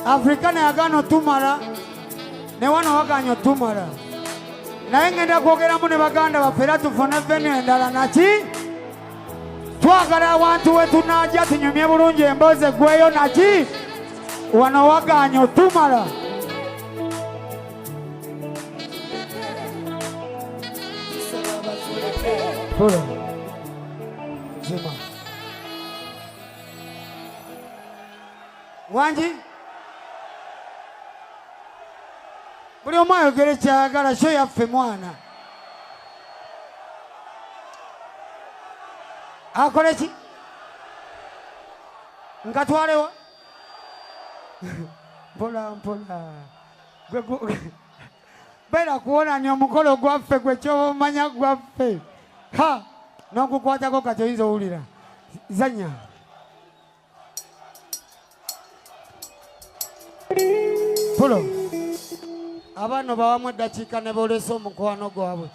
Afrika ne agano tumala ne wano waganyo tumala naye ngenda kwogeramu ne baganda baffe era tufune venue endala naki twagala abantu we tunajja tunyumye bulungi emboozi eggweyo naki wano waganyo tumala Pula Zima Wanji buli omu ayogere kyayagala sho yaffe mwana akole ki nkatwalewa mpola beera kuwonanya omukolo gwaffe gwe kyobamanya gwaffe ha n'okukwatako kati oyinza owulira zanya pulo abaana bawamu eddakiika ne boolesa omukwano gwabwe